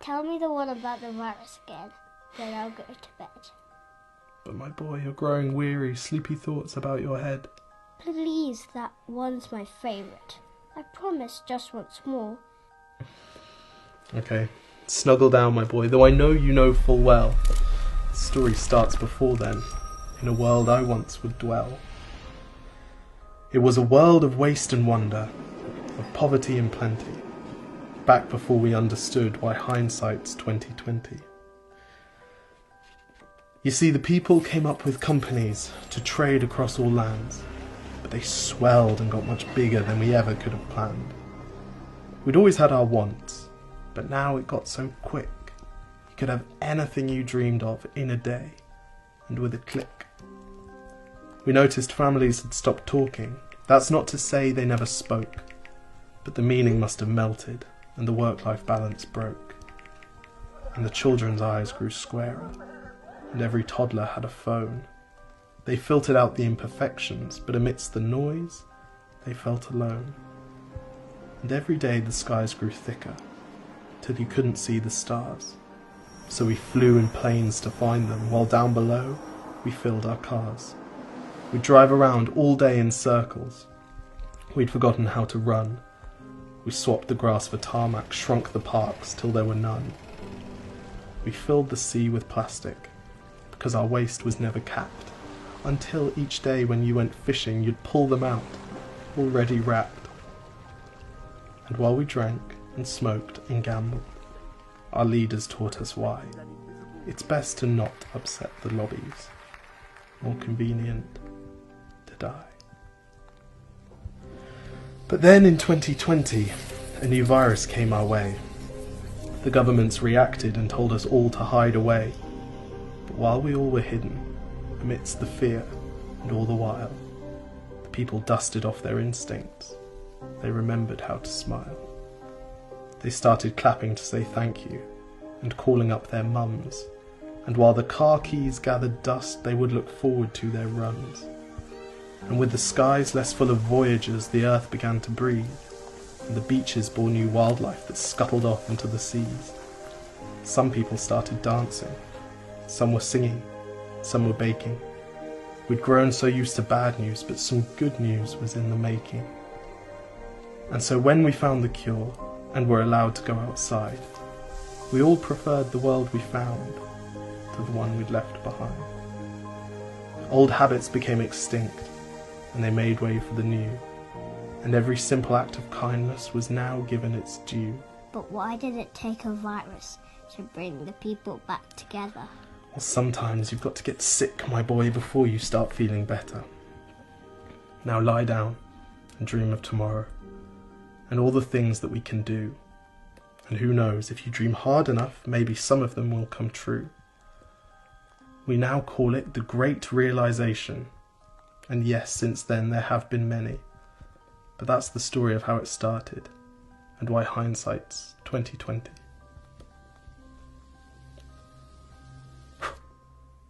Tell me the one about the virus again, then I'll go to bed. But my boy, you're growing weary, sleepy thoughts about your head. Please, that one's my favourite. I promise just once more. Okay, snuggle down, my boy, though I know you know full well. The story starts before then, in a world I once would dwell. It was a world of waste and wonder, of poverty and plenty, back before we understood why hindsight's 2020. You see, the people came up with companies to trade across all lands, but they swelled and got much bigger than we ever could have planned. We'd always had our wants, but now it got so quick. You could have anything you dreamed of in a day, and with a click. We noticed families had stopped talking. That's not to say they never spoke, but the meaning must have melted, and the work-life balance broke. And the children's eyes grew squarer, and every toddler had a phone. They filtered out the imperfections, but amidst the noise, they felt alone. And every day the skies grew thicker, till you couldn't see the stars. So we flew in planes to find them, while down below we filled our cars. We'd drive around all day in circles. We'd forgotten how to run. We swapped the grass for tarmac, shrunk the parks till there were none. We filled the sea with plastic, because our waste was never capped, until each day when you went fishing you'd pull them out, already wrapped. And while we drank and smoked and gambled, our leaders taught us why. It's best to not upset the lobbies. More convenient to die. But then in 2020, a new virus came our way. The governments reacted and told us all to hide away. But while we all were hidden, amidst the fear and all the while, the people dusted off their instincts. They remembered how to smile. They started clapping to say thank you and calling up their mums. And while the car keys gathered dust, they would look forward to their runs. And with the skies less full of voyagers, the earth began to breathe, and the beaches bore new wildlife that scuttled off into the seas. Some people started dancing, some were singing, some were baking. We'd grown so used to bad news, but some good news was in the making. And so when we found the cure, and were allowed to go outside, we all preferred the world we found to the one we'd left behind. Old habits became extinct, and they made way for the new, and every simple act of kindness was now given its due. But why did it take a virus to bring the people back together? Well, sometimes you've got to get sick, my boy, before you start feeling better. Now lie down and dream of tomorrow, and all the things that we can do. And who knows, if you dream hard enough, maybe some of them will come true. We now call it the Great Realization. And yes, since then there have been many. But that's the story of how it started, and why hindsight's 2020.